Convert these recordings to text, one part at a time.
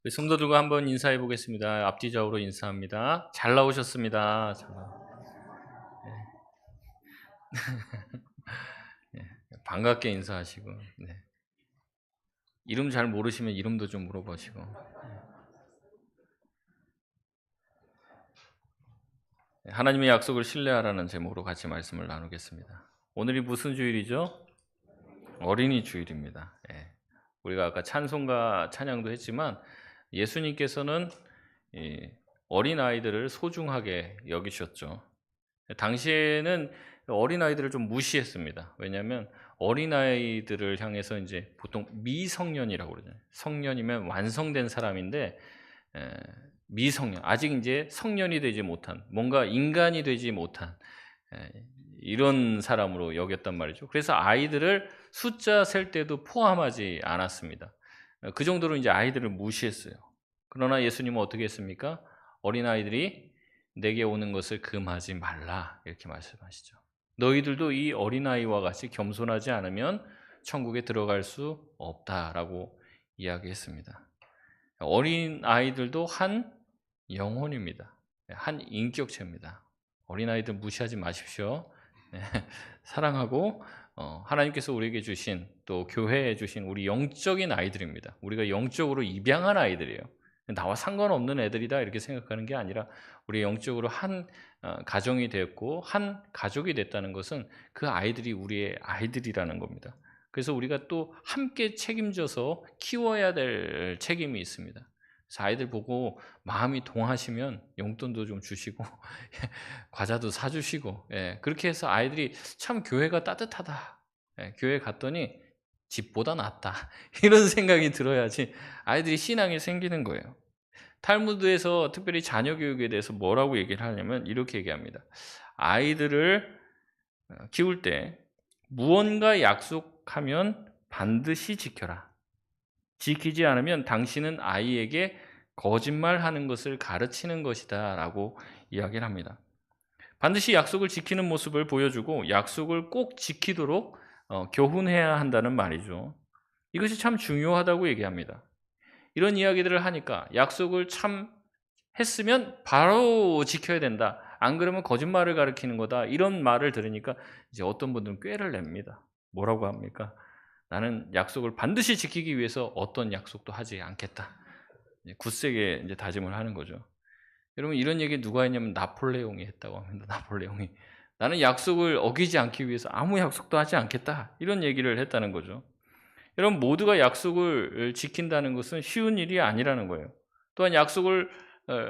우리 성도들과 한번 인사해 보겠습니다. 앞뒤적으로 인사합니다. 잘 나오셨습니다. 예, 반갑게 인사하시고, 네. 이름 잘 모르시면 이름도 좀 물어보시고. 하나님의 약속을 신뢰하라는 제목으로 같이 말씀을 나누겠습니다. 오늘이 무슨 주일이죠? 어린이 주일입니다. 예. 우리가 아까 찬송가 찬양도 했지만 예수님께서는 이 어린아이들을 소중하게 여기셨죠. 당시에는 어린아이들을 좀 무시했습니다. 왜냐하면 어린아이들을 향해서 이제 보통 미성년이라고 그러잖아요. 성년이면 완성된 사람인데 에, 미성년, 아직 이제 성년이 되지 못한, 뭔가 인간이 되지 못한 에, 이런 사람으로 여겼단 말이죠. 그래서 아이들을 숫자 셀 때도 포함하지 않았습니다. 그 정도로 이제 아이들을 무시했어요. 그러나 예수님은 어떻게 했습니까? 어린아이들이 내게 오는 것을 금하지 말라 이렇게 말씀하시죠. 너희들도 이 어린아이와 같이 겸손하지 않으면 천국에 들어갈 수 없다라고 이야기했습니다. 어린아이들도 한 영혼입니다. 한 인격체입니다. 어린아이들 무시하지 마십시오. 네, 사랑하고 하나님께서 우리에게 주신 또 교회에 주신 우리 영적인 아이들입니다. 우리가 영적으로 입양한 아이들이에요. 나와 상관없는 애들이다 이렇게 생각하는 게 아니라 우리 영적으로 한 가정이 되었고 한 가족이 됐다는 것은 그 아이들이 우리의 아이들이라는 겁니다. 그래서 우리가 또 함께 책임져서 키워야 될 책임이 있습니다. 그래서 아이들 보고 마음이 동하시면 용돈도 좀 주시고 과자도 사주시고 그렇게 해서 아이들이 참 교회가 따뜻하다. 교회 갔더니 집보다 낫다. 이런 생각이 들어야지 아이들이 신앙이 생기는 거예요. 탈무드에서 특별히 자녀 교육에 대해서 뭐라고 얘기를 하냐면 이렇게 얘기합니다. 아이들을 키울 때 무언가 약속하면 반드시 지켜라. 지키지 않으면 당신은 아이에게 거짓말하는 것을 가르치는 것이다라고 이야기를 합니다. 반드시 약속을 지키는 모습을 보여주고 약속을 꼭 지키도록 교훈해야 한다는 말이죠. 이것이 참 중요하다고 얘기합니다. 이런 이야기들을 하니까 약속을 참 했으면 바로 지켜야 된다. 안 그러면 거짓말을 가리키는 거다. 이런 말을 들으니까 이제 어떤 분들은 꾀를 냅니다. 뭐라고 합니까? 나는 약속을 반드시 지키기 위해서 어떤 약속도 하지 않겠다. 굳세게 이제 다짐을 하는 거죠. 여러분 이런 얘기 누가 했냐면 나폴레옹이 했다고 합니다. 나폴레옹이. 나는 약속을 어기지 않기 위해서 아무 약속도 하지 않겠다. 이런 얘기를 했다는 거죠. 여러분 모두가 약속을 지킨다는 것은 쉬운 일이 아니라는 거예요. 또한 약속을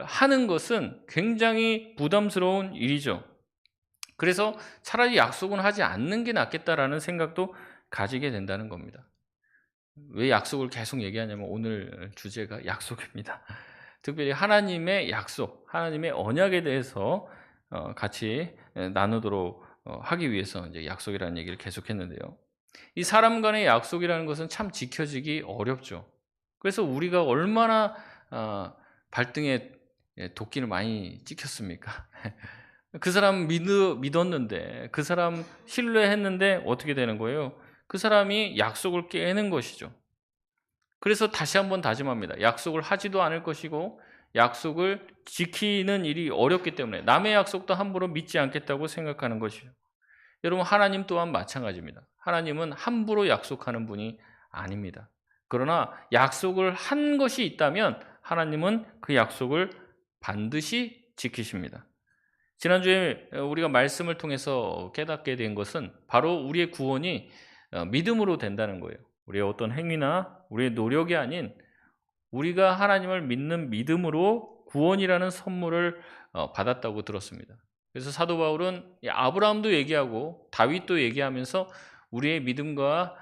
하는 것은 굉장히 부담스러운 일이죠. 그래서 차라리 약속은 하지 않는 게 낫겠다라는 생각도 가지게 된다는 겁니다. 왜 약속을 계속 얘기하냐면 오늘 주제가 약속입니다. 특별히 하나님의 약속, 하나님의 언약에 대해서 같이 나누도록 하기 위해서 이제 약속이라는 얘기를 계속했는데요. 이 사람 간의 약속이라는 것은 참 지켜지기 어렵죠. 그래서 우리가 얼마나 발등에 도끼를 많이 찍혔습니까? 그 사람 믿었는데, 그 사람 신뢰했는데 어떻게 되는 거예요? 그 사람이 약속을 깨는 것이죠. 그래서 다시 한번 다짐합니다. 약속을 하지도 않을 것이고 약속을 지키는 일이 어렵기 때문에 남의 약속도 함부로 믿지 않겠다고 생각하는 것이죠. 여러분 하나님 또한 마찬가지입니다. 하나님은 함부로 약속하는 분이 아닙니다. 그러나 약속을 한 것이 있다면 하나님은 그 약속을 반드시 지키십니다. 지난주에 우리가 말씀을 통해서 깨닫게 된 것은 바로 우리의 구원이 믿음으로 된다는 거예요. 우리의 어떤 행위나 우리의 노력이 아닌 우리가 하나님을 믿는 믿음으로 구원이라는 선물을 받았다고 들었습니다. 그래서 사도 바울은 아브라함도 얘기하고 다윗도 얘기하면서 우리의 믿음과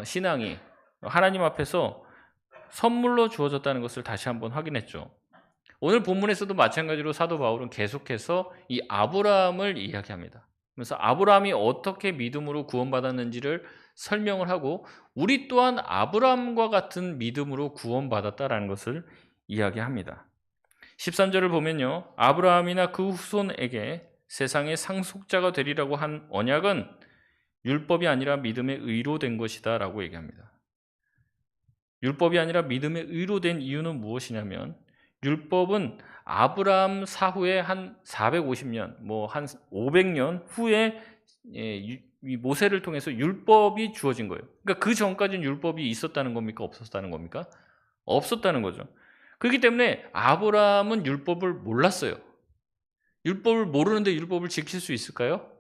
신앙이 하나님 앞에서 선물로 주어졌다는 것을 다시 한번 확인했죠. 오늘 본문에서도 마찬가지로 사도 바울은 계속해서 이 아브라함을 이야기합니다. 그래서 아브라함이 어떻게 믿음으로 구원받았는지를 설명을 하고 우리 또한 아브라함과 같은 믿음으로 구원받았다라는 것을 이야기합니다. 13절을 보면요. 아브라함이나 그 후손에게 세상의 상속자가 되리라고 한 언약은 율법이 아니라 믿음의 의로 된 것이다라고 얘기합니다. 율법이 아니라 믿음의 의로 된 이유는 무엇이냐면 율법은 아브라함 사후에 한 450년, 뭐 한 500년 후에 이 모세를 통해서 율법이 주어진 거예요. 그러니까 그 전까지는 율법이 있었다는 겁니까? 없었다는 겁니까? 없었다는 거죠. 그렇기 때문에 아브라함은 율법을 몰랐어요. 율법을 모르는데 율법을 지킬 수 있을까요?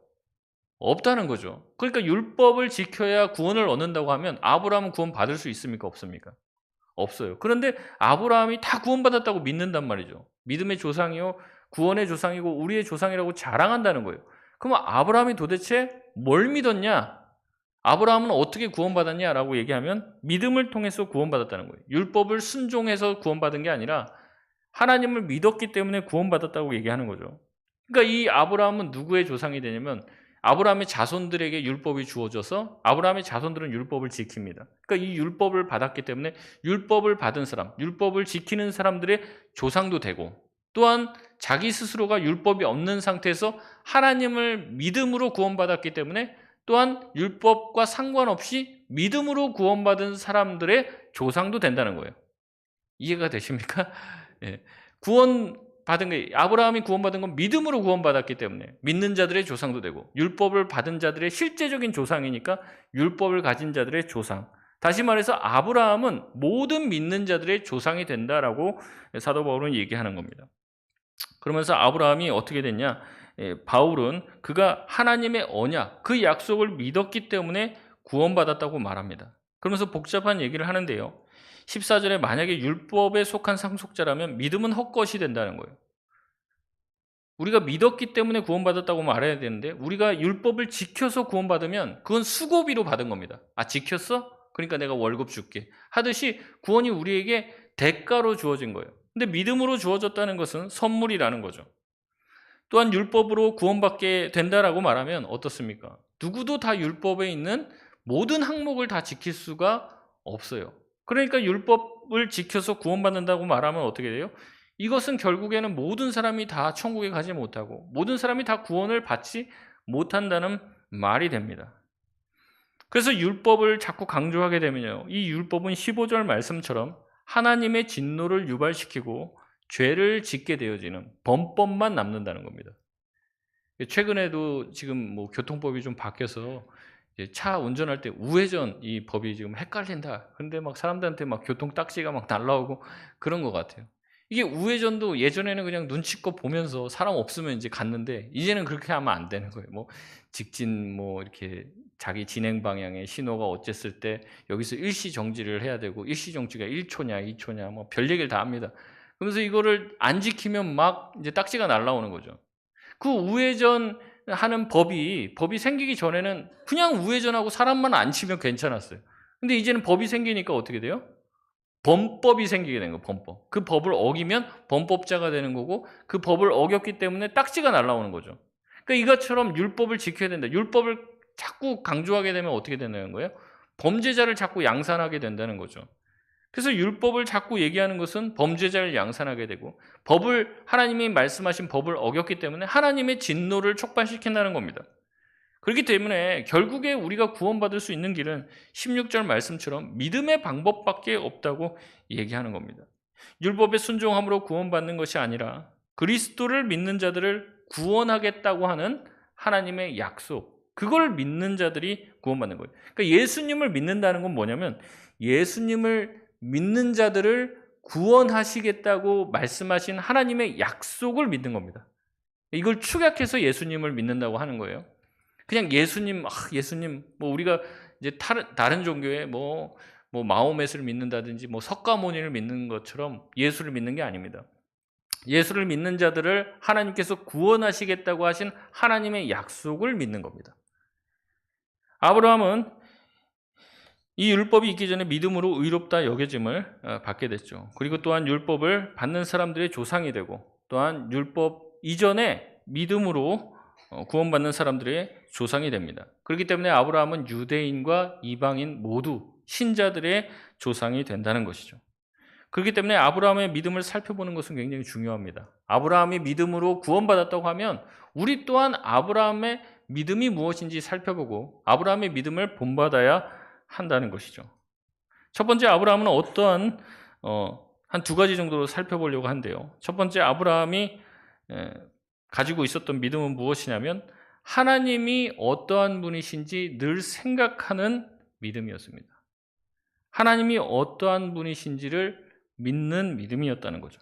없다는 거죠. 그러니까 율법을 지켜야 구원을 얻는다고 하면 아브라함은 구원 받을 수 있습니까? 없습니까? 없어요. 그런데 아브라함이 다 구원받았다고 믿는단 말이죠. 믿음의 조상이요, 구원의 조상이고 우리의 조상이라고 자랑한다는 거예요. 그럼 아브라함이 도대체 뭘 믿었냐? 아브라함은 어떻게 구원받았냐라고 얘기하면 믿음을 통해서 구원받았다는 거예요. 율법을 순종해서 구원받은 게 아니라 하나님을 믿었기 때문에 구원받았다고 얘기하는 거죠. 그러니까 이 아브라함은 누구의 조상이 되냐면 아브라함의 자손들에게 율법이 주어져서 아브라함의 자손들은 율법을 지킵니다. 그러니까 이 율법을 받았기 때문에 율법을 받은 사람, 율법을 지키는 사람들의 조상도 되고 또한 자기 스스로가 율법이 없는 상태에서 하나님을 믿음으로 구원받았기 때문에 또한 율법과 상관없이 믿음으로 구원받은 사람들의 조상도 된다는 거예요. 이해가 되십니까? 예. 구원받은 게 아브라함이 구원받은 건 믿음으로 구원받았기 때문에 믿는 자들의 조상도 되고 율법을 받은 자들의 실제적인 조상이니까 율법을 가진 자들의 조상. 다시 말해서 아브라함은 모든 믿는 자들의 조상이 된다라고 사도 바울은 얘기하는 겁니다. 그러면서 아브라함이 어떻게 됐냐? 바울은 그가 하나님의 언약, 그 약속을 믿었기 때문에 구원받았다고 말합니다. 그러면서 복잡한 얘기를 하는데요. 14절에 만약에 율법에 속한 상속자라면 믿음은 헛것이 된다는 거예요. 우리가 믿었기 때문에 구원받았다고 말해야 되는데 우리가 율법을 지켜서 구원받으면 그건 수고비로 받은 겁니다. 아, 지켰어? 그러니까 내가 월급 줄게. 하듯이 구원이 우리에게 대가로 주어진 거예요. 근데 믿음으로 주어졌다는 것은 선물이라는 거죠. 또한 율법으로 구원받게 된다라고 말하면 어떻습니까? 누구도 다 율법에 있는 모든 항목을 다 지킬 수가 없어요. 그러니까 율법을 지켜서 구원받는다고 말하면 어떻게 돼요? 이것은 결국에는 모든 사람이 다 천국에 가지 못하고 모든 사람이 다 구원을 받지 못한다는 말이 됩니다. 그래서 율법을 자꾸 강조하게 되면요. 이 율법은 15절 말씀처럼 하나님의 진노를 유발시키고 죄를 짓게 되어지는 범법만 남는다는 겁니다. 최근에도 지금 뭐 교통법이 좀 바뀌어서 차 운전할 때 우회전 이 법이 지금 헷갈린다. 근데 막 사람들한테 막 교통 딱지가 막 날라오고 그런 것 같아요. 이게 우회전도 예전에는 그냥 눈치껏 보면서 사람 없으면 이제 갔는데 이제는 그렇게 하면 안 되는 거예요. 뭐 직진 뭐 이렇게 자기 진행 방향에 신호가 어쨌을 때 여기서 일시 정지를 해야 되고 일시 정지가 1초냐 2초냐 뭐 별 얘기를 다 합니다. 그러면서 이거를 안 지키면 막 이제 딱지가 날라오는 거죠. 그 우회전 하는 법이 생기기 전에는 그냥 우회전하고 사람만 안 치면 괜찮았어요. 근데 이제는 법이 생기니까 어떻게 돼요? 범법이 생기게 된 거예요. 범법. 그 법을 어기면 범법자가 되는 거고 그 법을 어겼기 때문에 딱지가 날라오는 거죠. 그러니까 이것처럼 율법을 지켜야 된다. 율법을 자꾸 강조하게 되면 어떻게 된다는 거예요? 범죄자를 자꾸 양산하게 된다는 거죠. 그래서 율법을 자꾸 얘기하는 것은 범죄자를 양산하게 되고 하나님이 말씀하신 법을 어겼기 때문에 하나님의 진노를 촉발시킨다는 겁니다. 그렇기 때문에 결국에 우리가 구원받을 수 있는 길은 16절 말씀처럼 믿음의 방법밖에 없다고 얘기하는 겁니다. 율법에 순종함으로 구원받는 것이 아니라 그리스도를 믿는 자들을 구원하겠다고 하는 하나님의 약속, 그걸 믿는 자들이 구원받는 거예요. 그러니까 예수님을 믿는다는 건 뭐냐면 예수님을 믿는 자들을 구원하시겠다고 말씀하신 하나님의 약속을 믿는 겁니다. 이걸 축약해서 예수님을 믿는다고 하는 거예요. 그냥 예수님, 뭐 우리가 이제 다른 종교에 뭐 마호메트를 믿는다든지 뭐 석가모니를 믿는 것처럼 예수를 믿는 게 아닙니다. 예수를 믿는 자들을 하나님께서 구원하시겠다고 하신 하나님의 약속을 믿는 겁니다. 아브라함은 이 율법이 있기 전에 믿음으로 의롭다 여겨짐을 받게 됐죠. 그리고 또한 율법을 받는 사람들의 조상이 되고 또한 율법 이전에 믿음으로 구원받는 사람들의 조상이 됩니다. 그렇기 때문에 아브라함은 유대인과 이방인 모두 신자들의 조상이 된다는 것이죠. 그렇기 때문에 아브라함의 믿음을 살펴보는 것은 굉장히 중요합니다. 아브라함이 믿음으로 구원받았다고 하면 우리 또한 아브라함의 믿음이 무엇인지 살펴보고 아브라함의 믿음을 본받아야 한다는 것이죠. 첫 번째 아브라함은 어떠한 한 두 가지 정도로 살펴보려고 한대요. 첫 번째 아브라함이 가지고 있었던 믿음은 무엇이냐면 하나님이 어떠한 분이신지 늘 생각하는 믿음이었습니다. 하나님이 어떠한 분이신지를 믿는 믿음이었다는 거죠.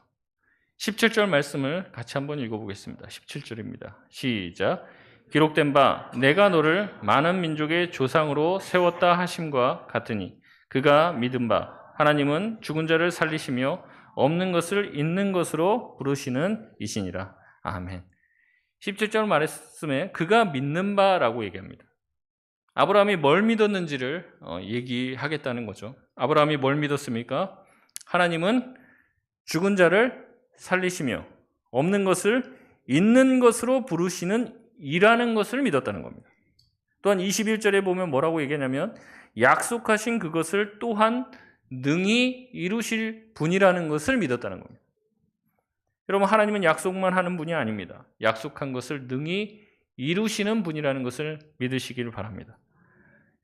17절 말씀을 같이 한번 읽어보겠습니다. 17절입니다. 시작. 기록된 바 내가 너를 많은 민족의 조상으로 세웠다 하심과 같으니 그가 믿은 바 하나님은 죽은 자를 살리시며 없는 것을 있는 것으로 부르시는 이시니라. 아멘. 17절 말씀에 그가 믿는 바라고 얘기합니다. 아브라함이 뭘 믿었는지를 얘기하겠다는 거죠. 아브라함이 뭘 믿었습니까? 하나님은 죽은 자를 살리시며 없는 것을 있는 것으로 부르시는 이라는 것을 믿었다는 겁니다. 또한 21절에 보면 뭐라고 얘기하냐면 약속하신 그것을 또한 능히 이루실 분이라는 것을 믿었다는 겁니다. 여러분, 하나님은 약속만 하는 분이 아닙니다. 약속한 것을 능히 이루시는 분이라는 것을 믿으시기를 바랍니다.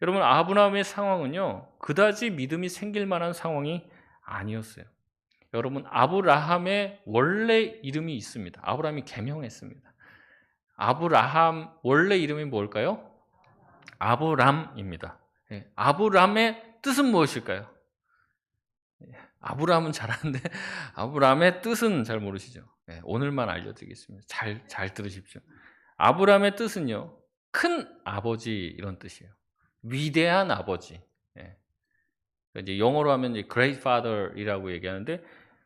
여러분, 아브라함의 상황은요, 그다지 믿음이 생길 만한 상황이 아니었어요. 여러분, 아브라함의 원래 이름이 있습니다. 아브라함이 개명했습니다. 아브라함 원래 이름이 뭘까요? 아브람입니다. 아브람의 뜻은 무엇일까요? 아브라함은 잘 아는데 아브라함의 뜻은 잘 모르시죠? 오늘만 알려드리겠습니다. 잘 들으십시오. 아브라함의 뜻은요, 큰 아버지 이런 뜻이에요. 위대한 아버지. 이제 영어로 하면 이제 Great Father이라고 얘기하는데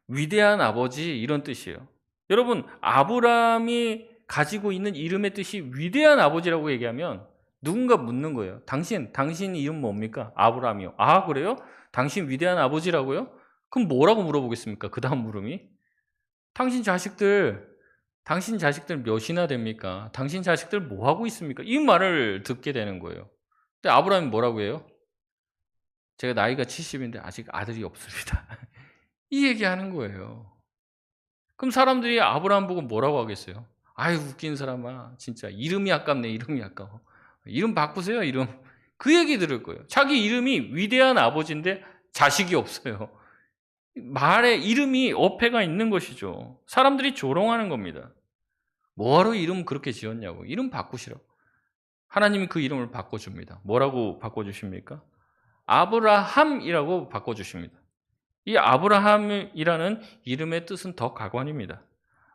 위대한 아버지 이런 뜻이에요. 여러분, 아브라함이 가지고 있는 이름의 뜻이 위대한 아버지라고 얘기하면 누군가 묻는 거예요. 당신 이름 뭡니까? 아브라함이요. 아, 그래요? 당신 위대한 아버지라고요? 그럼 뭐라고 물어보겠습니까? 그 다음 물음이 당신 자식들 몇이나 됩니까? 당신 자식들 뭐 하고 있습니까? 이 말을 듣게 되는 거예요. 근데 아브라함이 뭐라고 해요? 제가 나이가 70인데 아직 아들이 없습니다. 이 얘기하는 거예요. 그럼 사람들이 아브라함 보고 뭐라고 하겠어요? 아유, 웃긴 사람아. 진짜 이름이 아깝네. 이름이 아까워. 이름 바꾸세요. 이름. 그 얘기 들을 거예요. 자기 이름이 위대한 아버지인데 자식이 없어요. 말에 이름이 어폐가 있는 것이죠. 사람들이 조롱하는 겁니다. 뭐하러 이름 그렇게 지었냐고. 이름 바꾸시라고. 하나님이 그 이름을 바꿔줍니다. 뭐라고 바꿔주십니까? 아브라함이라고 바꿔주십니다. 이 아브라함이라는 이름의 뜻은 더 가관입니다.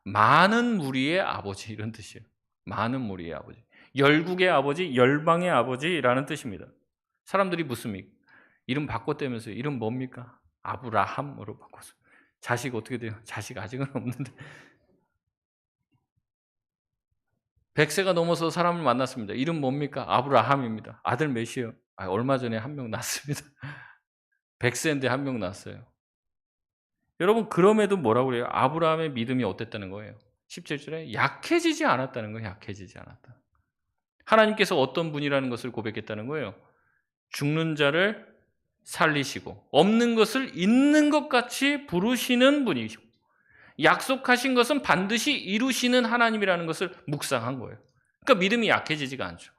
많은 무리의 아버지 이런 뜻이에요. 많은 무리의 아버지. 열국의 아버지, 열방의 아버지라는 뜻입니다. 사람들이 묻습니까? 이름 바꿨다면서요. 이름 뭡니까? 아브라함으로 바꿨어요. 자식 어떻게 돼요? 자식 아직은 없는데. 100세가 넘어서 사람을 만났습니다. 이름 뭡니까? 아브라함입니다. 아들 몇이에요? 얼마 전에 한 명 낳았습니다. 100세인데 한 명 낳았어요. 여러분, 그럼에도 뭐라고 그래요? 아브라함의 믿음이 어땠다는 거예요? 17절에 약해지지 않았다는 거예요. 약해지지 않았다. 하나님께서 어떤 분이라는 것을 고백했다는 거예요. 죽는 자를 살리시고 없는 것을 있는 것 같이 부르시는 분이시고 약속하신 것은 반드시 이루시는 하나님이라는 것을 묵상한 거예요. 그러니까 믿음이 약해지지가 않죠.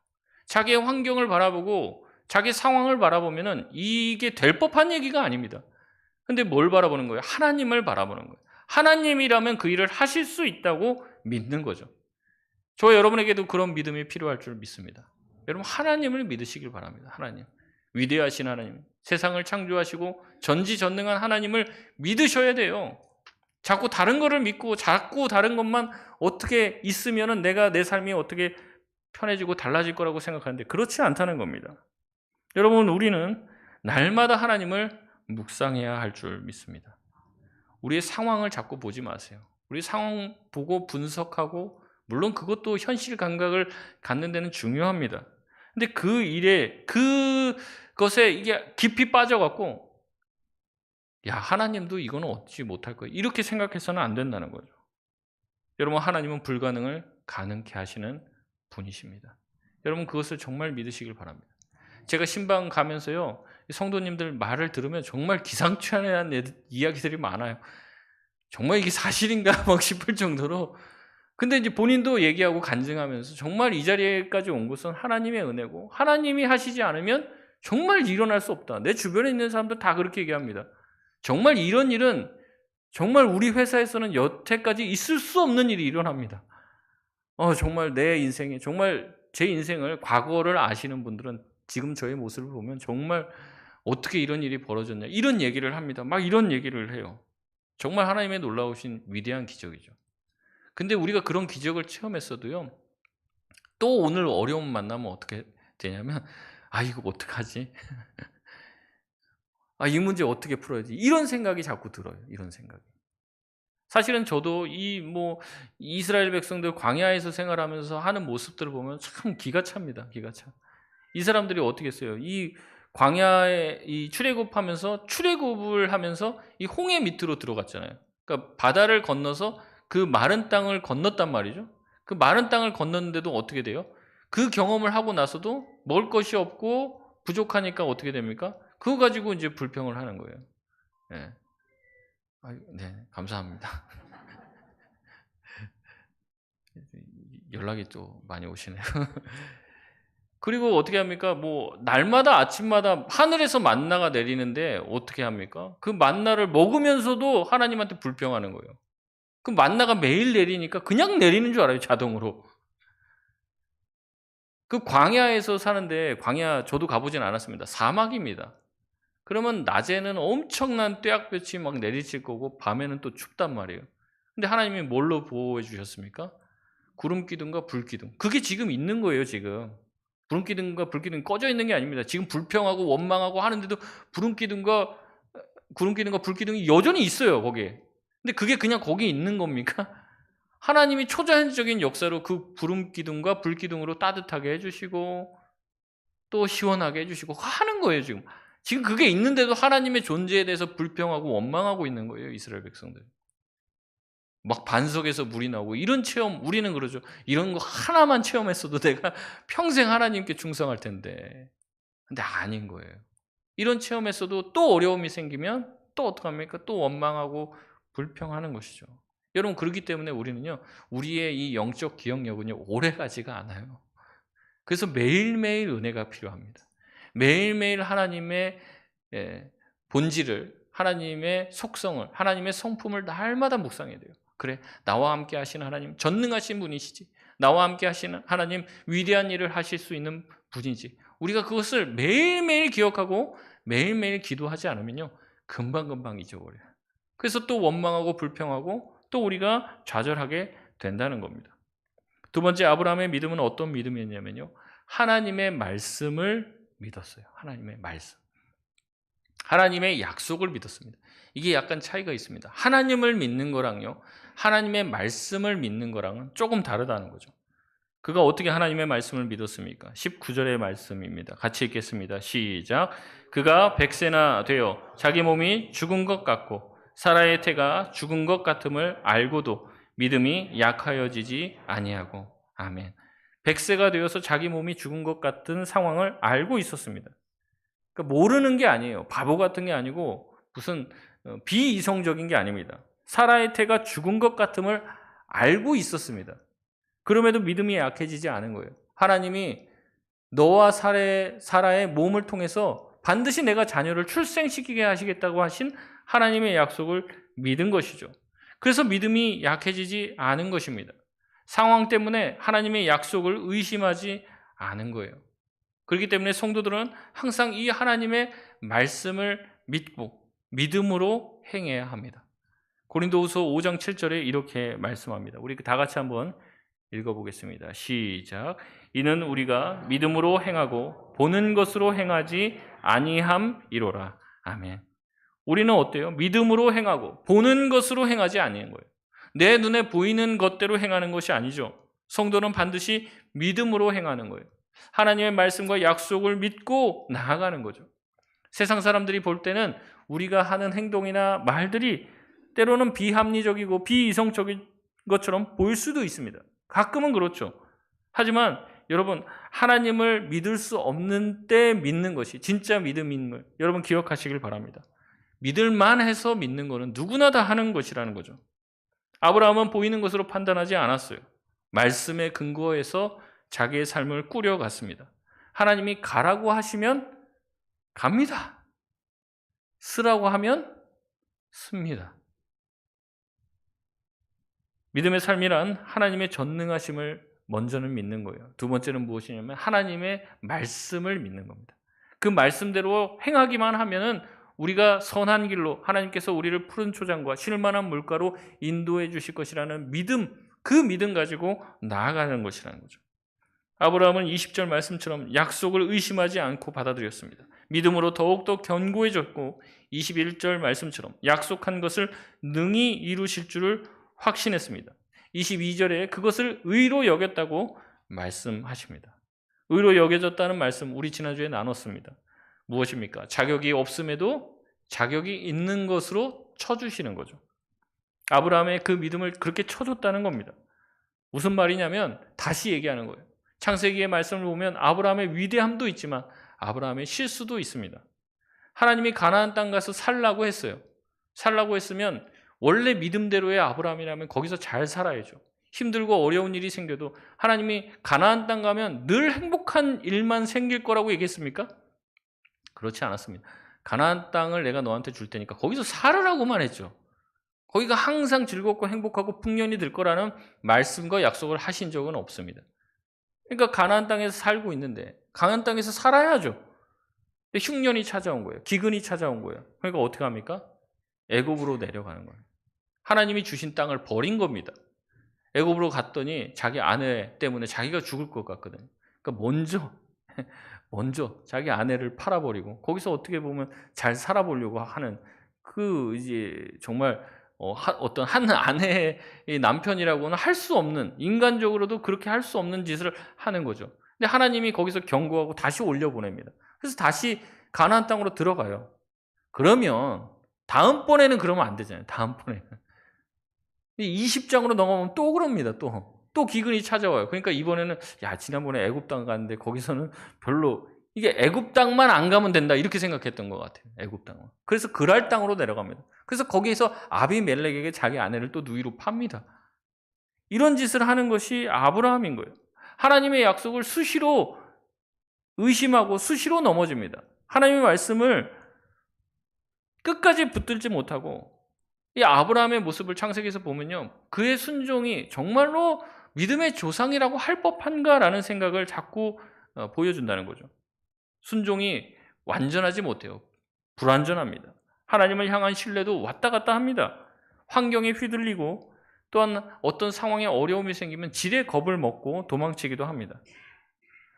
자기의 환경을 바라보고 자기 상황을 바라보면은 이게 될 법한 얘기가 아닙니다. 근데 뭘 바라보는 거예요? 하나님을 바라보는 거예요. 하나님이라면 그 일을 하실 수 있다고 믿는 거죠. 저 여러분에게도 그런 믿음이 필요할 줄 믿습니다. 여러분, 하나님을 믿으시길 바랍니다. 하나님. 위대하신 하나님. 세상을 창조하시고 전지전능한 하나님을 믿으셔야 돼요. 자꾸 다른 거를 믿고 자꾸 다른 것만 어떻게 있으면은 내가 내 삶이 어떻게 편해지고 달라질 거라고 생각하는데 그렇지 않다는 겁니다. 여러분, 우리는 날마다 하나님을 묵상해야 할 줄 믿습니다. 우리의 상황을 자꾸 보지 마세요. 우리 상황 보고 분석하고 물론 그것도 현실 감각을 갖는 데는 중요합니다. 근데 그 일에 그것에 이게 깊이 빠져갖고 야, 하나님도 이거는 얻지 못할 거예요. 이렇게 생각해서는 안 된다는 거죠. 여러분, 하나님은 불가능을 가능케 하시는 분이십니다. 여러분, 그것을 정말 믿으시길 바랍니다. 제가 신방 가면서요, 성도님들 말을 들으면 정말 기상천외한 이야기들이 많아요. 정말 이게 사실인가 막 싶을 정도로. 근데 이제 본인도 얘기하고 간증하면서 정말 이 자리에까지 온 것은 하나님의 은혜고 하나님이 하시지 않으면 정말 일어날 수 없다. 내 주변에 있는 사람들 다 그렇게 얘기합니다. 정말 이런 일은 정말 우리 회사에서는 여태까지 있을 수 없는 일이 일어납니다. 정말 내 인생에 정말 제 인생을 과거를 아시는 분들은 지금 저의 모습을 보면 정말 어떻게 이런 일이 벌어졌냐 이런 얘기를 합니다. 막 이런 얘기를 해요. 정말 하나님의 놀라우신 위대한 기적이죠. 근데 우리가 그런 기적을 체험했어도요. 또 오늘 어려움 만나면 어떻게 되냐면 이거 어떡하지? 이 문제 어떻게 풀어야지? 이런 생각이 자꾸 들어요. 이런 생각이. 사실은 저도 이스라엘 백성들 광야에서 생활하면서 하는 모습들을 보면 참 기가 찹니다. 기가 차. 이 사람들이 어떻게 했어요? 이 광야에 이 출애굽을 하면서 이 홍해 밑으로 들어갔잖아요. 그러니까 바다를 건너서 그 마른 땅을 건넜단 말이죠. 그 마른 땅을 건넜는데도 어떻게 돼요? 그 경험을 하고 나서도 먹을 것이 없고 부족하니까 어떻게 됩니까? 그거 가지고 이제 불평을 하는 거예요. 네. 네, 감사합니다. 연락이 또 많이 오시네요. 그리고 어떻게 합니까? 날마다 아침마다 하늘에서 만나가 내리는데 어떻게 합니까? 그 만나를 먹으면서도 하나님한테 불평하는 거예요. 그 만나가 매일 내리니까 그냥 내리는 줄 알아요, 자동으로. 그 광야에서 사는데, 광야 저도 가보진 않았습니다. 사막입니다. 그러면 낮에는 엄청난 떼약볕이 막 내리칠 거고 밤에는 또 춥단 말이에요. 근데 하나님이 뭘로 보호해 주셨습니까? 구름 기둥과 불 기둥. 그게 지금 있는 거예요, 지금. 구름 기둥과 불 기둥이 꺼져 있는 게 아닙니다. 지금 불평하고 원망하고 하는데도 구름 기둥과 불 기둥이 여전히 있어요, 거기에. 근데 그게 그냥 거기 있는 겁니까? 하나님이 초자연적인 역사로 그 구름 기둥과 불 기둥으로 따뜻하게 해주시고 또 시원하게 해주시고 하는 거예요, 지금. 지금 그게 있는데도 하나님의 존재에 대해서 불평하고 원망하고 있는 거예요, 이스라엘 백성들. 막 반석에서 물이 나오고 이런 체험, 우리는 그러죠. 이런 거 하나만 체험했어도 내가 평생 하나님께 충성할 텐데. 근데 아닌 거예요. 이런 체험했어도 또 어려움이 생기면 또 어떡합니까? 또 원망하고 불평하는 것이죠. 여러분, 그렇기 때문에 우리는요, 우리의 이 영적 기억력은요, 오래 가지가 않아요. 그래서 매일매일 은혜가 필요합니다. 매일매일 하나님의 본질을, 하나님의 속성을, 하나님의 성품을 날마다 묵상해야 돼요. 그래, 나와 함께 하시는 하나님 전능하신 분이시지. 나와 함께 하시는 하나님 위대한 일을 하실 수 있는 분이지. 우리가 그것을 매일매일 기억하고 매일매일 기도하지 않으면요, 금방금방 잊어버려요. 그래서 또 원망하고 불평하고 또 우리가 좌절하게 된다는 겁니다. 두 번째, 아브라함의 믿음은 어떤 믿음이었냐면요, 하나님의 말씀을 믿었어요. 하나님의 말씀. 하나님의 약속을 믿었습니다. 이게 약간 차이가 있습니다. 하나님을 믿는 거랑요, 하나님의 말씀을 믿는 거랑은 조금 다르다는 거죠. 그가 어떻게 하나님의 말씀을 믿었습니까? 19절의 말씀입니다. 같이 읽겠습니다. 시작. 그가 100세나 되어 자기 몸이 죽은 것 같고 사라의 태가 죽은 것 같음을 알고도 믿음이 약하여지지 아니하고. 아멘. 100세가 되어서 자기 몸이 죽은 것 같은 상황을 알고 있었습니다. 그러니까 모르는 게 아니에요. 바보 같은 게 아니고 무슨 비이성적인 게 아닙니다. 사라의 태가 죽은 것 같음을 알고 있었습니다. 그럼에도 믿음이 약해지지 않은 거예요. 하나님이 너와 사라의 몸을 통해서 반드시 내가 자녀를 출생시키게 하시겠다고 하신 하나님의 약속을 믿은 것이죠. 그래서 믿음이 약해지지 않은 것입니다. 상황 때문에 하나님의 약속을 의심하지 않은 거예요. 그렇기 때문에 성도들은 항상 이 하나님의 말씀을 믿고 믿음으로 행해야 합니다. 고린도후서 5장 7절에 이렇게 말씀합니다. 우리 다 같이 한번 읽어보겠습니다. 시작. 이는 우리가 믿음으로 행하고 보는 것으로 행하지 아니함이로라. 아멘. 우리는 어때요? 믿음으로 행하고 보는 것으로 행하지 아니한 거예요. 내 눈에 보이는 것대로 행하는 것이 아니죠. 성도는 반드시 믿음으로 행하는 거예요. 하나님의 말씀과 약속을 믿고 나아가는 거죠. 세상 사람들이 볼 때는 우리가 하는 행동이나 말들이 때로는 비합리적이고 비이성적인 것처럼 보일 수도 있습니다. 가끔은 그렇죠. 하지만 여러분, 하나님을 믿을 수 없는 때 믿는 것이 진짜 믿음임을 여러분 기억하시길 바랍니다. 믿을만 해서 믿는 것은 누구나 다 하는 것이라는 거죠. 아브라함은 보이는 것으로 판단하지 않았어요. 말씀에 근거해서 자기의 삶을 꾸려갔습니다. 하나님이 가라고 하시면 갑니다. 쓰라고 하면 씁니다. 믿음의 삶이란 하나님의 전능하심을 먼저는 믿는 거예요. 두 번째는 무엇이냐면 하나님의 말씀을 믿는 겁니다. 그 말씀대로 행하기만 하면은 우리가 선한 길로 하나님께서 우리를 푸른 초장과 쉴만한 물가로 인도해 주실 것이라는 믿음, 그 믿음 가지고 나아가는 것이라는 거죠. 아브라함은 20절 말씀처럼 약속을 의심하지 않고 받아들였습니다. 믿음으로 더욱더 견고해졌고 21절 말씀처럼 약속한 것을 능히 이루실 줄을 확신했습니다. 22절에 그것을 의로 여겼다고 말씀하십니다. 의로 여겨졌다는 말씀 우리 지난주에 나눴습니다. 무엇입니까? 자격이 없음에도 자격이 있는 것으로 쳐주시는 거죠. 아브라함의 그 믿음을 그렇게 쳐줬다는 겁니다. 무슨 말이냐면 다시 얘기하는 거예요. 창세기의 말씀을 보면 아브라함의 위대함도 있지만 아브라함의 실수도 있습니다. 하나님이 가나안 땅 가서 살라고 했어요. 살라고 했으면 원래 믿음대로의 아브라함이라면 거기서 잘 살아야죠. 힘들고 어려운 일이 생겨도 하나님이 가나안 땅 가면 늘 행복한 일만 생길 거라고 얘기했습니까? 그렇지 않았습니다. 가나안 땅을 내가 너한테 줄 테니까 거기서 살으라고만 했죠. 거기가 항상 즐겁고 행복하고 풍년이 될 거라는 말씀과 약속을 하신 적은 없습니다. 그러니까 가나안 땅에서 살고 있는데 가나안 땅에서 살아야죠. 근데 흉년이 찾아온 거예요. 기근이 찾아온 거예요. 그러니까 어떻게 합니까? 애굽으로 내려가는 거예요. 하나님이 주신 땅을 버린 겁니다. 애굽으로 갔더니 자기 아내 때문에 자기가 죽을 것 같거든요. 그러니까 먼저 자기 아내를 팔아버리고 거기서 어떻게 보면 잘 살아보려고 하는 그 이제 정말 어떤 한 아내의 남편이라고는 할 수 없는, 인간적으로도 그렇게 할 수 없는 짓을 하는 거죠. 근데 하나님이 거기서 경고하고 다시 올려보냅니다. 그래서 다시 가나안 땅으로 들어가요. 그러면 다음번에는 그러면 안 되잖아요. 다음번에는 20장으로 넘어가면 또 그럽니다. 또 기근이 찾아와요. 그러니까 이번에는 야, 지난번에 애굽 땅 갔는데 거기서는 별로, 이게 애굽 땅만 안 가면 된다 이렇게 생각했던 것 같아요. 애굽 땅은. 그래서 그랄 땅으로 내려갑니다. 그래서 거기에서 아비멜렉에게 자기 아내를 또 누이로 팝니다. 이런 짓을 하는 것이 아브라함인 거예요. 하나님의 약속을 수시로 의심하고 수시로 넘어집니다. 하나님의 말씀을 끝까지 붙들지 못하고, 이 아브라함의 모습을 창세기에서 보면요, 그의 순종이 정말로 믿음의 조상이라고 할 법한가라는 생각을 자꾸 보여준다는 거죠. 순종이 완전하지 못해요. 불완전합니다. 하나님을 향한 신뢰도 왔다 갔다 합니다. 환경에 휘둘리고 또한 어떤 상황에 어려움이 생기면 지레 겁을 먹고 도망치기도 합니다.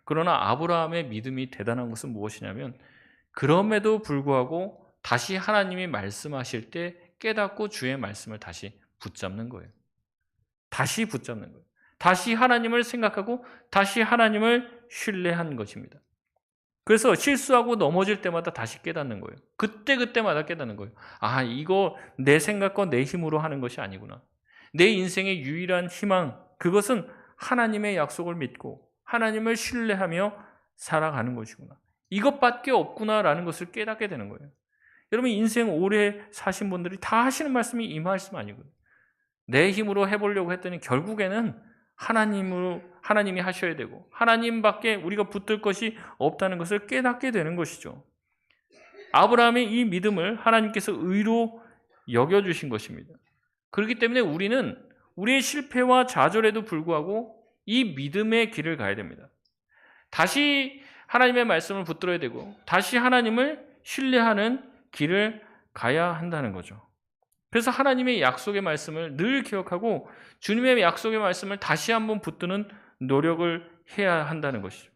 그러나 아브라함의 믿음이 대단한 것은 무엇이냐면 그럼에도 불구하고 다시 하나님이 말씀하실 때 깨닫고 주의 말씀을 다시 붙잡는 거예요. 다시 붙잡는 거예요. 다시 하나님을 생각하고 다시 하나님을 신뢰한 것입니다. 그래서 실수하고 넘어질 때마다 다시 깨닫는 거예요. 그때마다 깨닫는 거예요. 아, 이거 내 생각과 내 힘으로 하는 것이 아니구나. 내 인생의 유일한 희망, 그것은 하나님의 약속을 믿고 하나님을 신뢰하며 살아가는 것이구나. 이것밖에 없구나라는 것을 깨닫게 되는 거예요. 여러분, 인생 오래 사신 분들이 다 하시는 말씀이 이 말씀 아니고요. 내 힘으로 해보려고 했더니 결국에는 하나님이 하셔야 되고 하나님밖에 우리가 붙들 것이 없다는 것을 깨닫게 되는 것이죠. 아브라함의 이 믿음을 하나님께서 의로 여겨주신 것입니다. 그렇기 때문에 우리는 우리의 실패와 좌절에도 불구하고 이 믿음의 길을 가야 됩니다. 다시 하나님의 말씀을 붙들어야 되고 다시 하나님을 신뢰하는 길을 가야 한다는 거죠. 그래서 하나님의 약속의 말씀을 늘 기억하고 주님의 약속의 말씀을 다시 한번 붙드는 노력을 해야 한다는 것이죠.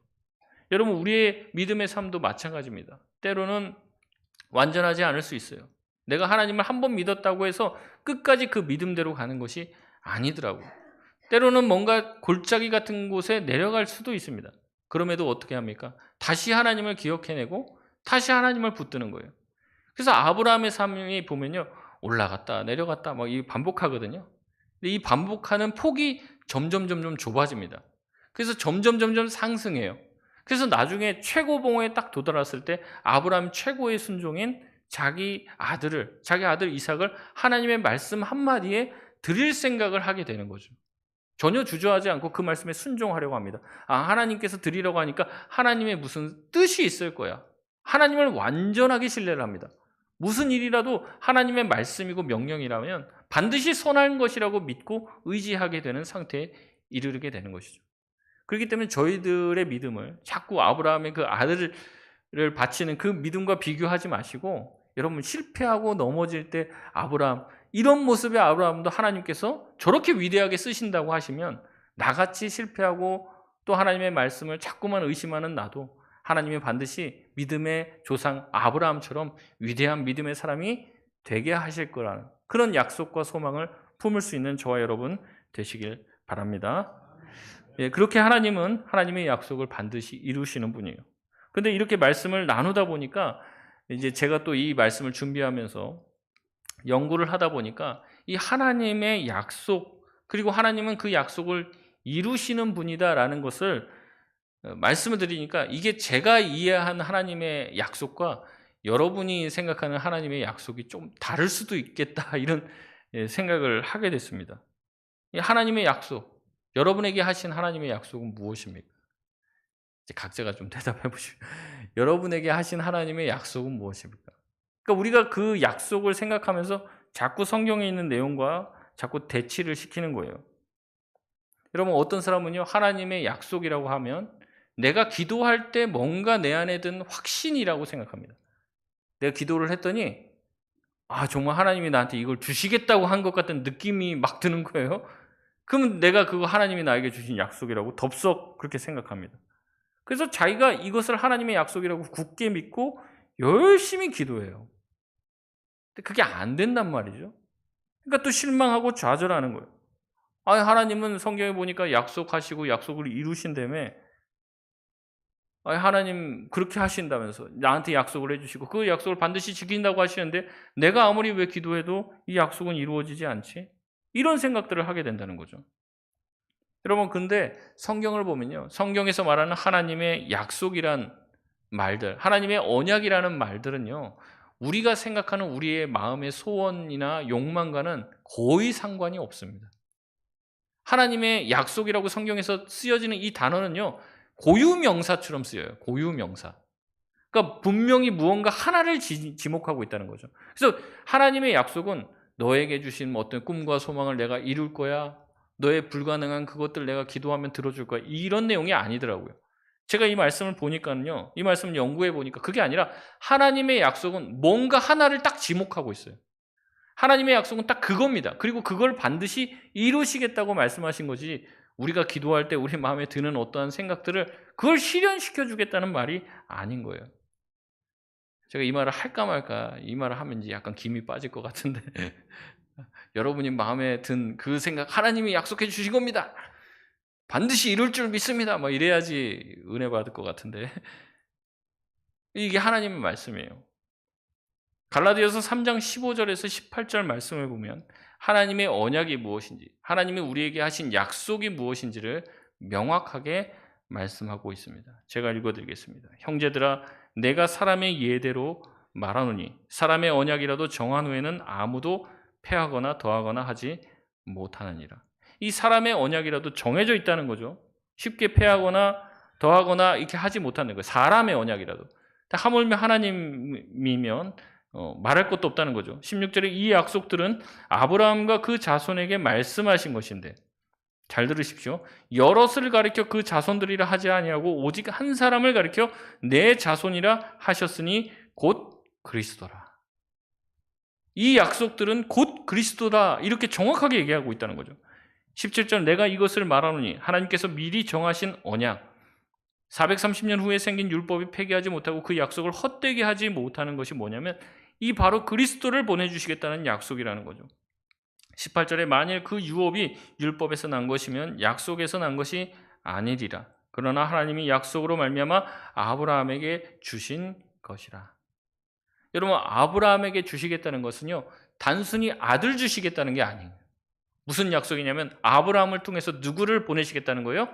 여러분, 우리의 믿음의 삶도 마찬가지입니다. 때로는 완전하지 않을 수 있어요. 내가 하나님을 한번 믿었다고 해서 끝까지 그 믿음대로 가는 것이 아니더라고요. 때로는 뭔가 골짜기 같은 곳에 내려갈 수도 있습니다. 그럼에도 어떻게 합니까? 다시 하나님을 기억해내고 다시 하나님을 붙드는 거예요. 그래서 아브라함의 삶이 보면요, 올라갔다 내려갔다 막 이 반복하거든요. 근데 이 반복하는 폭이 점점 좁아집니다. 그래서 점점 상승해요. 그래서 나중에 최고봉에 딱 도달했을 때 아브라함 최고의 순종인 자기 아들 이삭을 하나님의 말씀 한마디에 드릴 생각을 하게 되는 거죠. 전혀 주저하지 않고 그 말씀에 순종하려고 합니다. 아, 하나님께서 드리라고 하니까 하나님의 무슨 뜻이 있을 거야. 하나님을 완전하게 신뢰를 합니다. 무슨 일이라도 하나님의 말씀이고 명령이라면 반드시 선한 것이라고 믿고 의지하게 되는 상태에 이르게 되는 것이죠. 그렇기 때문에 저희들의 믿음을 자꾸 아브라함의 그 아들을 바치는 그 믿음과 비교하지 마시고, 여러분 실패하고 넘어질 때 아브라함, 이런 모습의 아브라함도 하나님께서 저렇게 위대하게 쓰신다고 하시면 나같이 실패하고 또 하나님의 말씀을 자꾸만 의심하는 나도 하나님이 반드시 믿음의 조상 아브라함처럼 위대한 믿음의 사람이 되게 하실 거라는 그런 약속과 소망을 품을 수 있는 저와 여러분 되시길 바랍니다. 예, 그렇게 하나님은 하나님의 약속을 반드시 이루시는 분이에요. 근데 이렇게 말씀을 나누다 보니까 이제 제가 또 이 말씀을 준비하면서 연구를 하다 보니까 이 하나님의 약속, 그리고 하나님은 그 약속을 이루시는 분이다라는 것을 말씀을 드리니까 이게 제가 이해한 하나님의 약속과 여러분이 생각하는 하나님의 약속이 좀 다를 수도 있겠다, 이런 생각을 하게 됐습니다. 이 하나님의 약속, 여러분에게 하신 하나님의 약속은 무엇입니까? 이제 각자가 좀 대답해 보시죠. 여러분에게 하신 하나님의 약속은 무엇입니까? 그러니까 우리가 그 약속을 생각하면서 자꾸 성경에 있는 내용과 자꾸 대치를 시키는 거예요. 여러분, 어떤 사람은요, 하나님의 약속이라고 하면 내가 기도할 때 뭔가 내 안에 든 확신이라고 생각합니다. 내가 기도를 했더니 정말 하나님이 나한테 이걸 주시겠다고 한 것 같은 느낌이 막 드는 거예요. 그러면 내가 그거 하나님이 나에게 주신 약속이라고 덥석 그렇게 생각합니다. 그래서 자기가 이것을 하나님의 약속이라고 굳게 믿고 열심히 기도해요. 근데 그게 안 된단 말이죠. 그러니까 또 실망하고 좌절하는 거예요. 하나님은 성경에 보니까 약속하시고 약속을 이루신다며, 하나님 그렇게 하신다면서 나한테 약속을 해주시고 그 약속을 반드시 지킨다고 하시는데 내가 아무리 왜 기도해도 이 약속은 이루어지지 않지? 이런 생각들을 하게 된다는 거죠. 여러분, 근데 성경을 보면요, 성경에서 말하는 하나님의 약속이란 말들, 하나님의 언약이라는 말들은요, 우리가 생각하는 우리의 마음의 소원이나 욕망과는 거의 상관이 없습니다. 하나님의 약속이라고 성경에서 쓰여지는 이 단어는요, 고유명사처럼 쓰여요. 고유명사. 그러니까 분명히 무언가 하나를 지목하고 있다는 거죠. 그래서 하나님의 약속은 너에게 주신 어떤 꿈과 소망을 내가 이룰 거야, 너의 불가능한 그것들 내가 기도하면 들어줄 거야, 이런 내용이 아니더라고요. 제가 이 말씀을 보니까요, 이 말씀을 연구해 보니까 그게 아니라 하나님의 약속은 뭔가 하나를 딱 지목하고 있어요. 하나님의 약속은 딱 그겁니다. 그리고 그걸 반드시 이루시겠다고 말씀하신 거지, 우리가 기도할 때 우리 마음에 드는 어떠한 생각들을 그걸 실현시켜 주겠다는 말이 아닌 거예요. 제가 이 말을 할까 말까, 이 말을 하면 이제 약간 김이 빠질 것 같은데 여러분이 마음에 든 그 생각, 하나님이 약속해 주신 겁니다, 반드시 이룰 줄 믿습니다, 뭐 이래야지 은혜 받을 것 같은데 이게 하나님의 말씀이에요. 갈라디아서 3장 15절에서 18절 말씀을 보면 하나님의 언약이 무엇인지, 하나님이 우리에게 하신 약속이 무엇인지를 명확하게 말씀하고 있습니다. 제가 읽어드리겠습니다. 형제들아, 내가 사람의 예대로 말하노니 사람의 언약이라도 정한 후에는 아무도 패하거나 더하거나 하지 못하느니라. 이 사람의 언약이라도 정해져 있다는 거죠. 쉽게 패하거나 더하거나 이렇게 하지 못하는 거예요. 사람의 언약이라도. 하물며 하나님이면 말할 것도 없다는 거죠. 16절에 이 약속들은 아브라함과 그 자손에게 말씀하신 것인데, 잘 들으십시오. 여럿을 가리켜 그 자손들이라 하지 아니하고 오직 한 사람을 가리켜 내 자손이라 하셨으니 곧 그리스도라. 이 약속들은 곧 그리스도다, 이렇게 정확하게 얘기하고 있다는 거죠. 17절, 내가 이것을 말하노니 하나님께서 미리 정하신 언약, 430년 후에 생긴 율법이 폐기하지 못하고 그 약속을 헛되게 하지 못하는 것이 뭐냐면 이 바로 그리스도를 보내주시겠다는 약속이라는 거죠. 18절에 만일 그 유업이 율법에서 난 것이면 약속에서 난 것이 아니리라. 그러나 하나님이 약속으로 말미암아 아브라함에게 주신 것이라. 여러분, 아브라함에게 주시겠다는 것은요, 단순히 아들 주시겠다는 게 아니에요. 무슨 약속이냐면 아브라함을 통해서 누구를 보내시겠다는 거예요?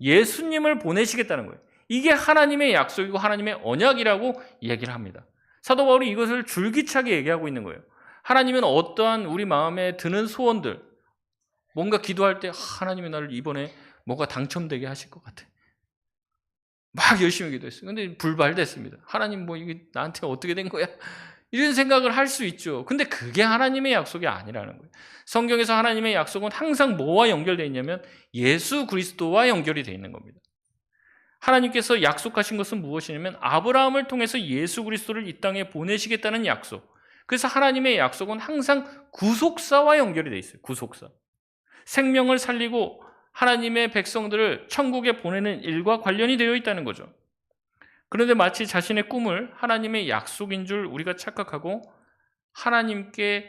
예수님을 보내시겠다는 거예요. 이게 하나님의 약속이고 하나님의 언약이라고 얘기를 합니다. 사도 바울이 이것을 줄기차게 얘기하고 있는 거예요. 하나님은 어떠한 우리 마음에 드는 소원들, 뭔가 기도할 때 하나님이 나를 이번에 뭐가 당첨되게 하실 것 같아, 막 열심히 기도했어요. 근데 불발됐습니다. 하나님 뭐 이게 나한테 어떻게 된 거야? 이런 생각을 할 수 있죠. 근데 그게 하나님의 약속이 아니라는 거예요. 성경에서 하나님의 약속은 항상 뭐와 연결되어 있냐면 예수 그리스도와 연결이 되어 있는 겁니다. 하나님께서 약속하신 것은 무엇이냐면 아브라함을 통해서 예수 그리스도를 이 땅에 보내시겠다는 약속. 그래서 하나님의 약속은 항상 구속사와 연결이 되어 있어요. 구속사. 생명을 살리고 하나님의 백성들을 천국에 보내는 일과 관련이 되어 있다는 거죠. 그런데 마치 자신의 꿈을 하나님의 약속인 줄 우리가 착각하고 하나님께서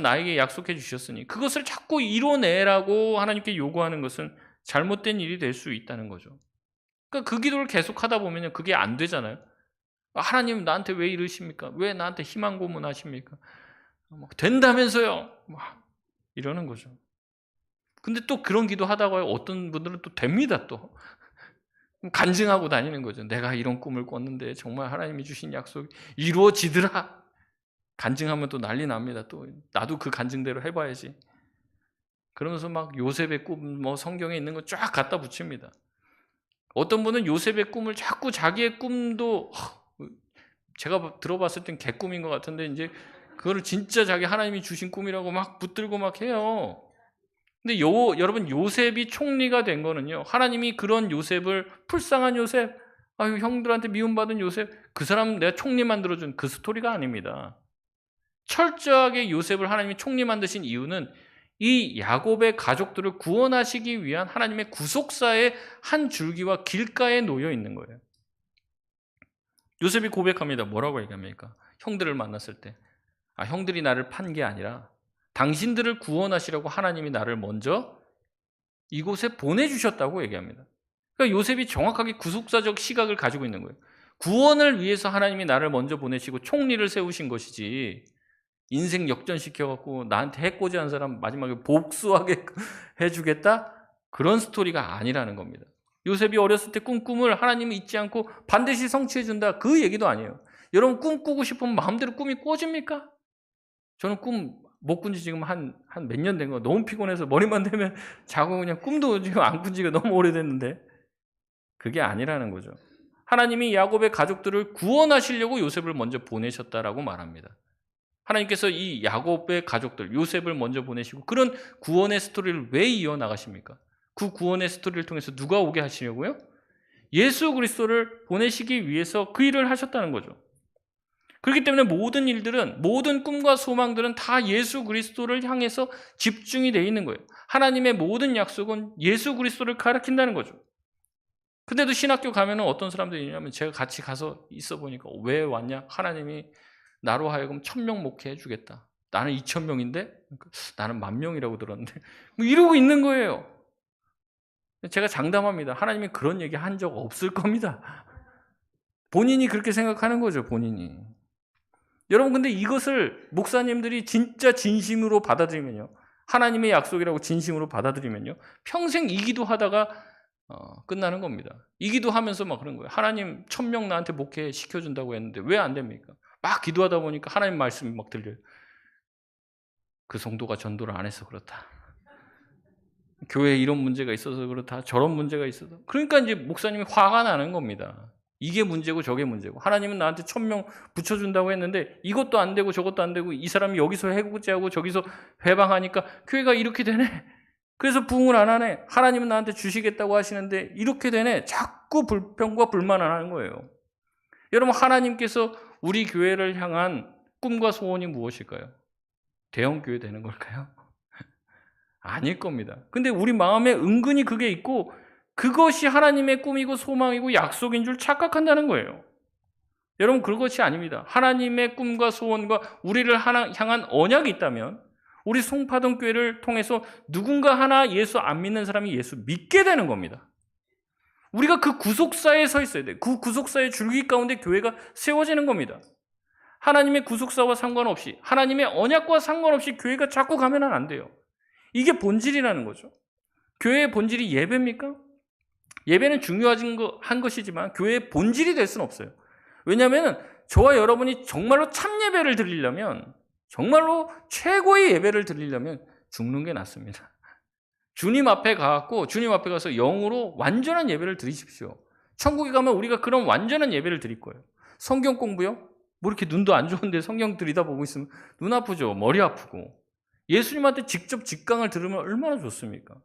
나에게 약속해 주셨으니 그것을 자꾸 이뤄내라고 하나님께 요구하는 것은 잘못된 일이 될 수 있다는 거죠. 그러니까 그 기도를 계속하다 보면 그게 안 되잖아요. 하나님 나한테 왜 이러십니까? 왜 나한테 희망 고문하십니까? 된다면서요. 이러는 거죠. 근데 또 그런 기도 하다가 어떤 분들은 또 됩니다. 또 간증하고 다니는 거죠. 내가 이런 꿈을 꿨는데 정말 하나님이 주신 약속이 이루어지더라. 간증하면 또 난리 납니다. 또 나도 그 간증대로 해봐야지. 그러면서 막 요셉의 꿈, 성경에 있는 거 쫙 갖다 붙입니다. 어떤 분은 요셉의 꿈을 자꾸 자기의 꿈도 제가 들어봤을 땐 개꿈인 것 같은데 이제 그거를 진짜 자기 하나님이 주신 꿈이라고 막 붙들고 막 해요. 근데 여러분 요셉이 총리가 된 거는요. 하나님이 그런 요셉을 불쌍한 요셉, 형들한테 미움받은 요셉, 그 사람 내가 총리 만들어준 그 스토리가 아닙니다. 철저하게 요셉을 하나님이 총리 만드신 이유는 이 야곱의 가족들을 구원하시기 위한 하나님의 구속사의 한 줄기와 길가에 놓여 있는 거예요. 요셉이 고백합니다. 뭐라고 얘기합니까? 형들을 만났을 때 형들이 나를 판 게 아니라 당신들을 구원하시려고 하나님이 나를 먼저 이곳에 보내주셨다고 얘기합니다. 그러니까 요셉이 정확하게 구속사적 시각을 가지고 있는 거예요. 구원을 위해서 하나님이 나를 먼저 보내시고 총리를 세우신 것이지 인생 역전시켜갖고 나한테 해코지한 사람 마지막에 복수하게 해주겠다? 그런 스토리가 아니라는 겁니다. 요셉이 어렸을 때 꿈을 하나님이 잊지 않고 반드시 성취해준다 그 얘기도 아니에요. 여러분 꿈 꾸고 싶으면 마음대로 꿈이 꿔집니까? 저는 꿈 못 꾼 지 지금 한 몇 년 된 거 너무 피곤해서 머리만 대면 자고 그냥 꿈도 지금 안 꾼 지가 너무 오래됐는데 그게 아니라는 거죠. 하나님이 야곱의 가족들을 구원하시려고 요셉을 먼저 보내셨다라고 말합니다. 하나님께서 이 야곱의 가족들 요셉을 먼저 보내시고 그런 구원의 스토리를 왜 이어나가십니까? 그 구원의 스토리를 통해서 누가 오게 하시려고요? 예수 그리스도를 보내시기 위해서 그 일을 하셨다는 거죠. 그렇기 때문에 모든 일들은 모든 꿈과 소망들은 다 예수 그리스도를 향해서 집중이 되어 있는 거예요. 하나님의 모든 약속은 예수 그리스도를 가리킨다는 거죠. 근데도 신학교 가면 어떤 사람들이 있냐면 제가 같이 가서 있어 보니까 왜 왔냐? 하나님이 나로 하여금 1000명 목회해 주겠다. 나는 2000명인데 나는 10,000명이라고 들었는데 이러고 있는 거예요. 제가 장담합니다. 하나님이 그런 얘기 한 적 없을 겁니다. 본인이 그렇게 생각하는 거죠. 본인이. 여러분 근데 이것을 목사님들이 진짜 진심으로 받아들이면요. 하나님의 약속이라고 진심으로 받아들이면요. 평생 이 기도하다가 끝나는 겁니다. 이 기도하면서 막 그런 거예요. 하나님 1000명 나한테 목회 시켜준다고 했는데 왜 안 됩니까? 막 기도하다 보니까 하나님 말씀이 막 들려요. 그 성도가 전도를 안 해서 그렇다. 교회에 이런 문제가 있어서 그렇다. 저런 문제가 있어서. 그러니까 이제 목사님이 화가 나는 겁니다. 이게 문제고 저게 문제고. 하나님은 나한테 1000명 붙여준다고 했는데 이것도 안 되고 저것도 안 되고 이 사람이 여기서 해고제하고 저기서 회방하니까 교회가 이렇게 되네. 그래서 부흥을 안 하네. 하나님은 나한테 주시겠다고 하시는데 이렇게 되네. 자꾸 불평과 불만을 하는 거예요. 여러분 하나님께서 우리 교회를 향한 꿈과 소원이 무엇일까요? 대형교회 되는 걸까요? 아닐 겁니다. 근데 우리 마음에 은근히 그게 있고 그것이 하나님의 꿈이고 소망이고 약속인 줄 착각한다는 거예요. 여러분 그것이 아닙니다. 하나님의 꿈과 소원과 우리를 향한 언약이 있다면 우리 송파동 교회를 통해서 누군가 하나 예수 안 믿는 사람이 예수 믿게 되는 겁니다. 우리가 그 구속사에 서 있어야 돼요. 그 구속사의 줄기 가운데 교회가 세워지는 겁니다. 하나님의 구속사와 상관없이 하나님의 언약과 상관없이 교회가 자꾸 가면은 안 돼요. 이게 본질이라는 거죠. 교회의 본질이 예배입니까? 예배는 중요한 것이지만 교회의 본질이 될 수는 없어요. 왜냐하면 저와 여러분이 정말로 참 예배를 드리려면 정말로 최고의 예배를 드리려면 죽는 게 낫습니다. 주님 앞에 가서 영으로 완전한 예배를 드리십시오. 천국에 가면 우리가 그런 완전한 예배를 드릴 거예요. 성경 공부요? 뭐 이렇게 눈도 안 좋은데 성경 들여다보고 있으면 눈 아프죠. 머리 아프고. 예수님한테 직접 직강을 들으면 얼마나 좋습니까?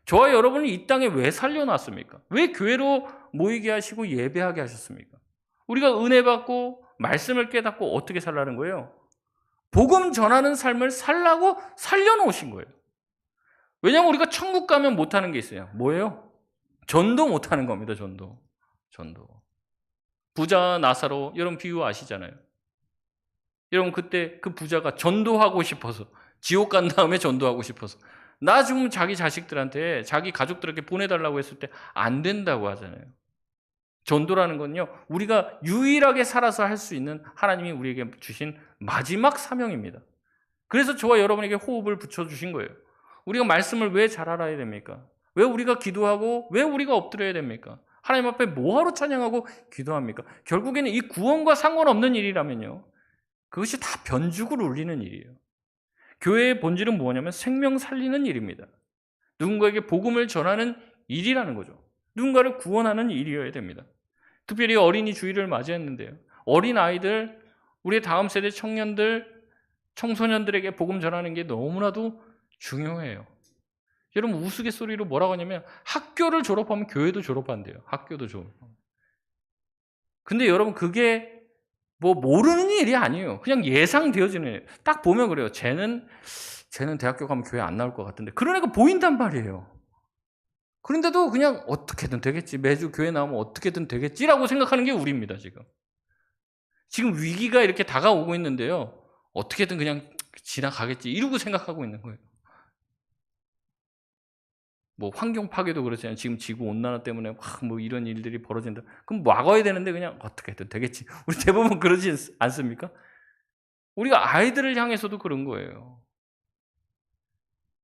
저와 여러분을 이 땅에 왜 살려놨습니까? 왜 교회로 모이게 하시고 예배하게 하셨습니까? 우리가 은혜 받고 말씀을 깨닫고 어떻게 살라는 거예요? 복음 전하는 삶을 살라고 살려놓으신 거예요. 왜냐하면 우리가 천국 가면 못하는 게 있어요. 뭐예요? 전도 못하는 겁니다. 전도. 부자 나사로 여러분 비유 아시잖아요. 여러분 그때 그 부자가 전도하고 싶어서 지옥 간 다음에 전도하고 싶어서 나 지금 자기 자식들한테 자기 가족들에게 보내달라고 했을 때 안 된다고 하잖아요. 전도라는 건요, 우리가 유일하게 살아서 할 수 있는 하나님이 우리에게 주신 마지막 사명입니다. 그래서 저와 여러분에게 호흡을 붙여주신 거예요. 우리가 말씀을 왜 잘 알아야 됩니까? 왜 우리가 기도하고 왜 우리가 엎드려야 됩니까? 하나님 앞에 뭐하러 찬양하고 기도합니까? 결국에는 이 구원과 상관없는 일이라면요, 그것이 다 변죽을 울리는 일이에요. 교회의 본질은 뭐냐면 생명 살리는 일입니다. 누군가에게 복음을 전하는 일이라는 거죠. 누군가를 구원하는 일이어야 됩니다. 특별히 어린이 주일을 맞이했는데요. 어린 아이들, 우리의 다음 세대 청년들, 청소년들에게 복음 전하는 게 너무나도 중요해요. 여러분 우스갯소리로 뭐라고 하냐면 학교를 졸업하면 교회도 졸업한대요. 학교도 졸업하면. 근데 여러분 그게 뭐 모르는 일이 아니에요. 그냥 예상되어지는 일. 딱 보면 그래요. 쟤는 대학교 가면 교회 안 나올 것 같은데 그런 애가 보인단 말이에요. 그런데도 그냥 어떻게든 되겠지. 매주 교회 나오면 어떻게든 되겠지라고 생각하는 게 우리입니다, 지금. 지금 위기가 이렇게 다가오고 있는데요. 어떻게든 그냥 지나가겠지. 이러고 생각하고 있는 거예요. 뭐 환경 파괴도 그렇잖아요. 지금 지구 온난화 때문에 뭐 이런 일들이 벌어진다. 그럼 막아야 되는데 그냥 어떻게든 되겠지. 우리 대부분 그러지 않습니까? 우리가 아이들을 향해서도 그런 거예요.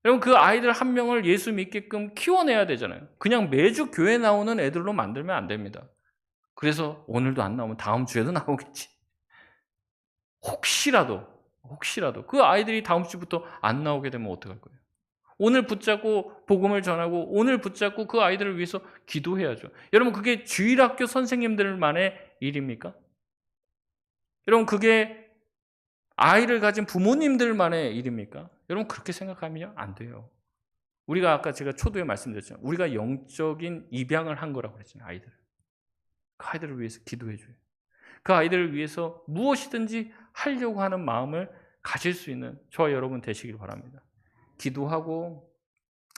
여러분 그 아이들 한 명을 예수 믿게끔 키워내야 되잖아요. 그냥 매주 교회 나오는 애들로 만들면 안 됩니다. 그래서 오늘도 안 나오면 다음 주에도 나오겠지. 혹시라도 그 아이들이 다음 주부터 안 나오게 되면 어떡할 거예요? 오늘 붙잡고 복음을 전하고 오늘 붙잡고 그 아이들을 위해서 기도해야죠. 여러분 그게 주일학교 선생님들만의 일입니까? 여러분 그게 아이를 가진 부모님들만의 일입니까? 여러분 그렇게 생각하면 안 돼요. 우리가 아까 제가 초두에 말씀드렸잖아요. 우리가 영적인 입양을 한 거라고 그랬잖아요. 아이들. 그 아이들을 위해서 기도해줘요. 그 아이들을 위해서 무엇이든지 하려고 하는 마음을 가질 수 있는 저와 여러분 되시길 바랍니다. 기도하고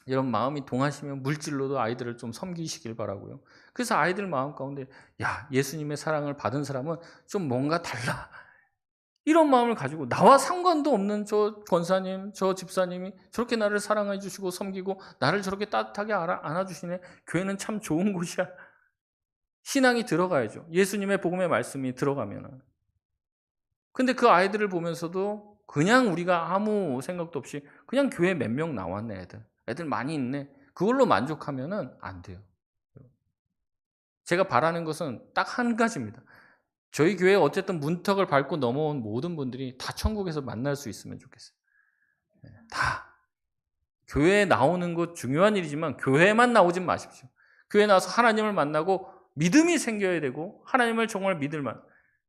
이런 마음이 동하시면 물질로도 아이들을 좀 섬기시길 바라고요. 그래서 아이들 마음 가운데 야, 예수님의 사랑을 받은 사람은 좀 뭔가 달라. 이런 마음을 가지고 나와 상관도 없는 저 권사님, 저 집사님이 저렇게 나를 사랑해 주시고 섬기고 나를 저렇게 따뜻하게 안아주시네. 교회는 참 좋은 곳이야. 신앙이 들어가야죠. 예수님의 복음의 말씀이 들어가면은. 근데 그 아이들을 보면서도 그냥 우리가 아무 생각도 없이 그냥 교회 몇 명 나왔네, 애들 많이 있네. 그걸로 만족하면은 안 돼요. 제가 바라는 것은 딱 한 가지입니다. 저희 교회에 어쨌든 문턱을 밟고 넘어온 모든 분들이 다 천국에서 만날 수 있으면 좋겠어요. 다. 교회에 나오는 것 중요한 일이지만 교회만 나오진 마십시오. 교회 나와서 하나님을 만나고 믿음이 생겨야 되고 하나님을 정말 믿을 만,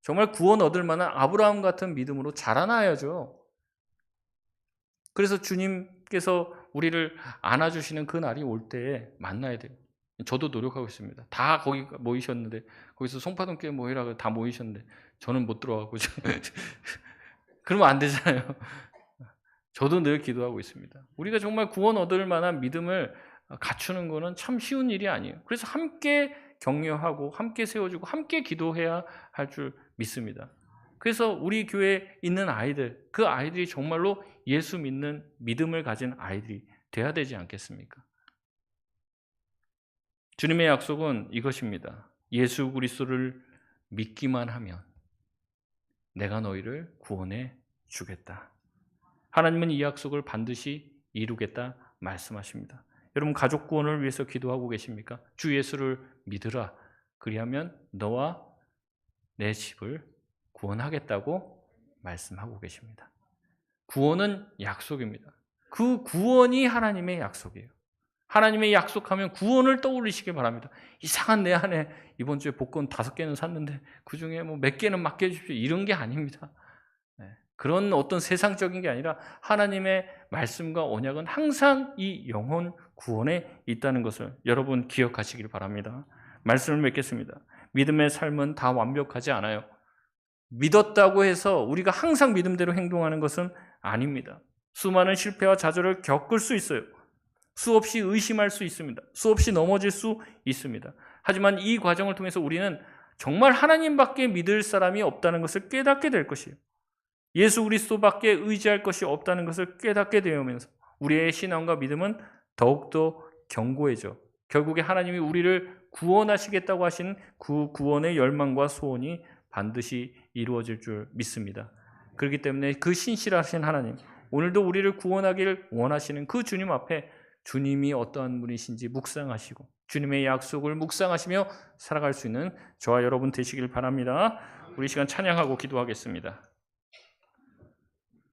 정말 구원 얻을 만한 아브라함 같은 믿음으로 자라나야죠. 그래서 주님께서 우리를 안아주시는 그 날이 올 때에 만나야 돼요. 저도 노력하고 있습니다. 다 거기 모이셨는데 거기서 송파동교회 모이라고 다 모이셨는데 저는 못 들어가고 그러면 안 되잖아요. 저도 늘 기도하고 있습니다. 우리가 정말 구원 얻을 만한 믿음을 갖추는 것은 참 쉬운 일이 아니에요. 그래서 함께 격려하고 함께 세워주고 함께 기도해야 할 줄 믿습니다. 그래서 우리 교회에 있는 아이들, 그 아이들이 정말로 예수 믿는 믿음을 가진 아이들이 돼야 되지 않겠습니까? 주님의 약속은 이것입니다. 예수 그리스도를 믿기만 하면 내가 너희를 구원해 주겠다. 하나님은 이 약속을 반드시 이루겠다 말씀하십니다. 여러분 가족 구원을 위해서 기도하고 계십니까? 주 예수를 믿으라. 그리하면 너와 내 집을 구원하겠다고 말씀하고 계십니다. 구원은 약속입니다. 그 구원이 하나님의 약속이에요. 하나님의 약속하면 구원을 떠올리시기 바랍니다. 이상한 내 안에 이번 주에 복권 5개는 샀는데 그중에 뭐 몇 개는 맡겨주십시오. 이런 게 아닙니다. 그런 어떤 세상적인 게 아니라 하나님의 말씀과 언약은 항상 이 영혼 구원에 있다는 것을 여러분 기억하시길 바랍니다. 말씀을 맺겠습니다. 믿음의 삶은 다 완벽하지 않아요. 믿었다고 해서 우리가 항상 믿음대로 행동하는 것은 아닙니다. 수많은 실패와 좌절을 겪을 수 있어요. 수없이 의심할 수 있습니다. 수없이 넘어질 수 있습니다. 하지만 이 과정을 통해서 우리는 정말 하나님밖에 믿을 사람이 없다는 것을 깨닫게 될 것이에요. 예수 그리스도밖에 의지할 것이 없다는 것을 깨닫게 되면서 우리의 신앙과 믿음은 더욱더 견고해져 결국에 하나님이 우리를 구원하시겠다고 하신 그 구원의 열망과 소원이 반드시 이루어질 줄 믿습니다. 그렇기 때문에 그 신실하신 하나님, 오늘도 우리를 구원하기를 원하시는 그 주님 앞에 주님이 어떠한 분이신지 묵상하시고 주님의 약속을 묵상하시며 살아갈 수 있는 저와 여러분 되시길 바랍니다. 우리 시간 찬양하고 기도하겠습니다.